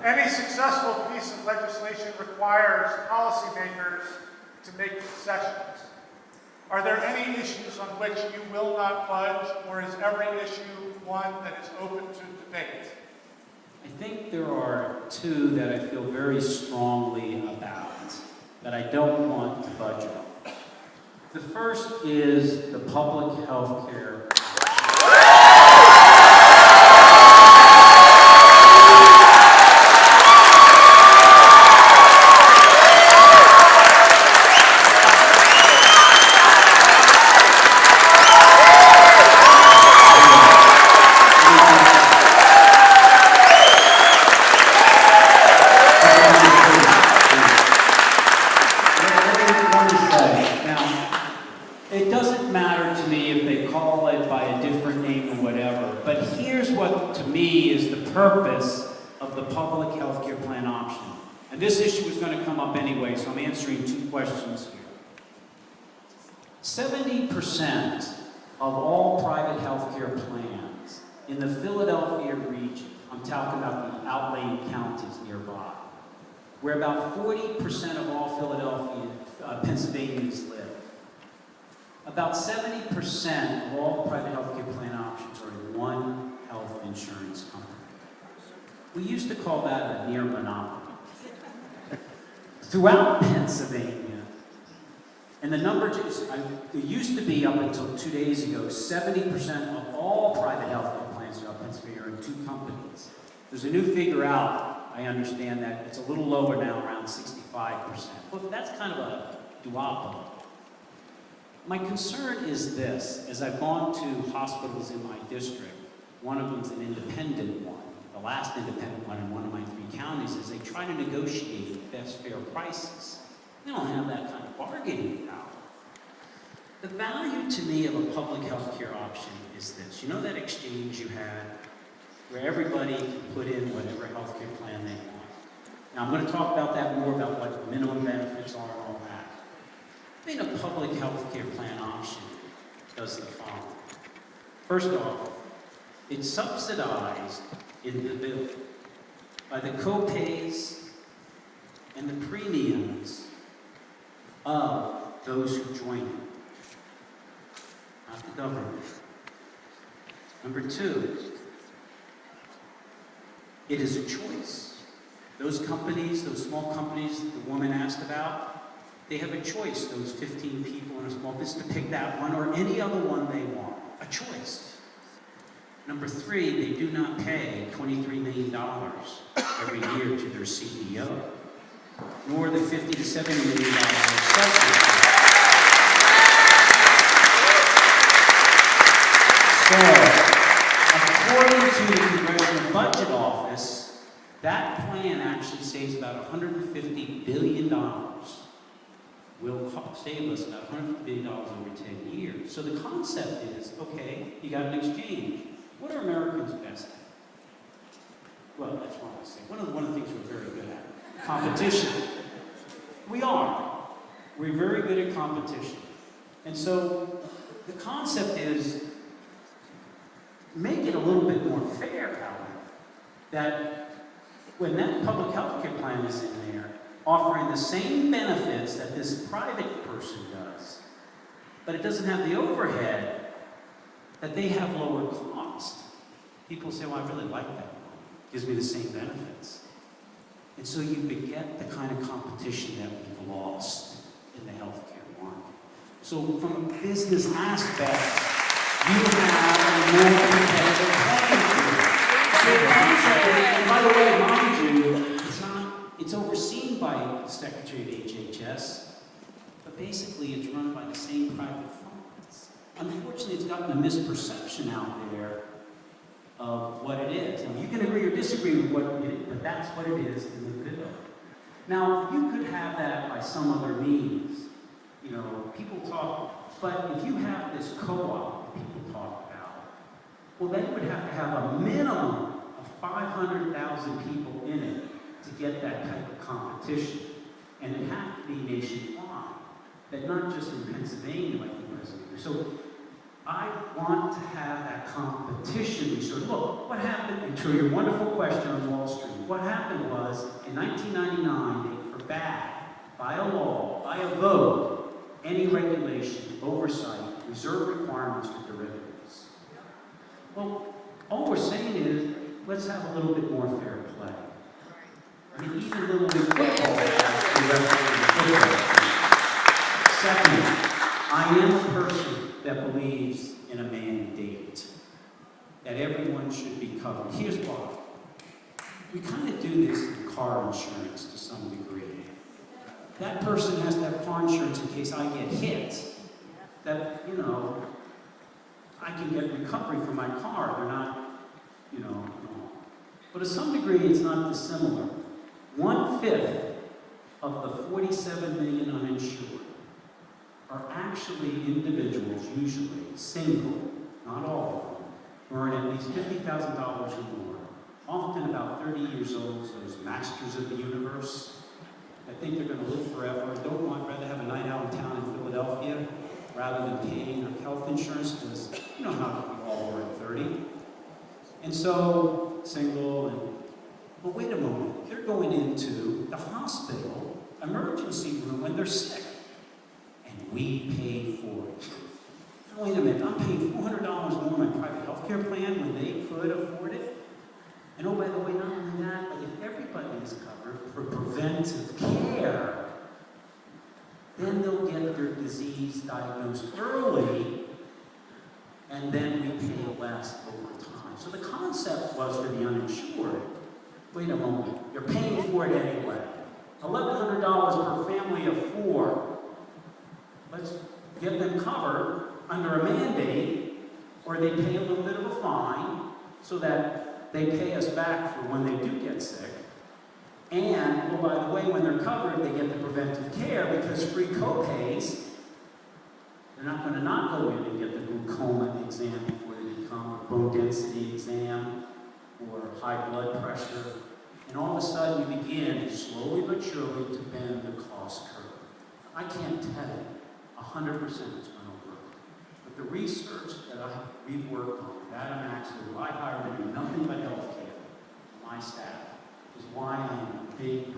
Any successful piece of legislation requires policymakers to make concessions. Are there any issues on which you will not budge, or is every issue one that is open to debate? I think there are two that I feel very strongly about that I don't want to budge on. The first is the public health care. Purpose of the public health care plan option. And this issue is going to come up anyway, so I'm answering two questions here. 70% of all private health care plans in the Philadelphia region, I'm talking about the outlying counties nearby, where about 40% of all Pennsylvanians live. About 70% of all private health care plan options are in one health insurance company. We used to call that a near monopoly. Throughout Pennsylvania, and the number it used to be up until 2 days ago, 70% of all private health care plans throughout Pennsylvania are in two companies. There's a new figure out, I understand that it's a little lower now, around 65%. But that's kind of a duopoly. My concern is this: as I've gone to hospitals in my district, one of them's an independent one. The last independent one in one of my 3 counties is they try to negotiate best fair prices. They don't have that kind of bargaining power. The value to me of a public health care option is this. You know that exchange you had where everybody can put in whatever health care plan they want? Now I'm going to talk about that more, about what minimum benefits are and all that. I think a public health care plan option does the following. First off, it's subsidized in the bill by the co-pays and the premiums of those who join it, not the government. Number 2, it is a choice. Those companies, those small companies that the woman asked about, they have a choice, those 15 people in a small business, to pick that one or any other one they want. A choice. Number 3, they do not pay $23 million every year to their CEO, nor the $50 to $70 million subsidy. So, according to the Congressional Budget Office, that plan actually saves about $150 billion. Will save us about $150 billion over 10 years. So the concept is, okay, you got an exchange. What are Americans best at? Well, that's what I say. One of the things we're very good at. Competition. We are. We're very good at competition. And so the concept is, make it a little bit more fair, however, that when that public health care plan is in there, offering the same benefits that this private person does, but it doesn't have the overhead, that they have lower cost. People say, well, I really like that one. It gives me the same benefits. And so you beget the kind of competition that we've lost in the healthcare market. So from a business aspect, you have a more competitive playing field. So the concept is, and by the way, mind you, it's overseen by the Secretary of HHS, but basically it's run by the same private funds. Unfortunately, it's gotten a misperception out there of what it is. Now, you can agree or disagree with what it is, but that's what it is in the bill. Now, you could have that by some other means. You know, people talk, but if you have this co-op that people talk about, well, they would have to have a minimum of 500,000 people in it to get that type of competition. And it has to be nationwide, that not just in Pennsylvania like the President. So I want to have that competition. So look, what happened, and to your wonderful question on Wall Street, what happened was in 1999, they forbade, by a law, by a vote, any regulation, oversight, reserve requirements for derivatives. Well, all we're saying is, let's have a little bit more fair play. I mean, even Little League football has the referee football. Second, I am a person that believes in a mandate, that everyone should be covered. Here's why. We kind of do this in car insurance to some degree. That person has to have car insurance in case I get hit. That, you know, I can get recovery for my car. They're not, you know. But to some degree, it's not dissimilar. 1/5 of the 47 million uninsured are actually individuals, usually single, not all of them, who earn at least $50,000 or more, often about 30 years old, so those masters of the universe. I think they're going to live forever and don't want, rather have a night out in town in Philadelphia rather than paying their health insurance, because you know how we all were at 30. And so, single, but wait a moment, they're going into the hospital emergency room when they're sick, and we pay for it. Now, wait a minute, I'm paying $400 more on my private health care plan when they could afford it? And oh, by the way, not only that, but if everybody is covered for preventive care, then they'll get their disease diagnosed early, and then we pay less over time. So the concept was for the uninsured, wait a moment, you're paying for it anyway. $1,100 per family of 4. Let's get them covered under a mandate, or they pay a little bit of a fine so that they pay us back for when they do get sick. And, oh, by the way, when they're covered, they get the preventive care because free co-pays. They're not going to not go in and get the glaucoma exam before they become a bone density exam or high blood pressure. And all of a sudden, you begin slowly but surely to bend the cost curve. I can't tell you 100% it's going to work. But the research that we've worked on, that I'm actually, who I hired to do nothing but healthcare, my staff, is why I am a big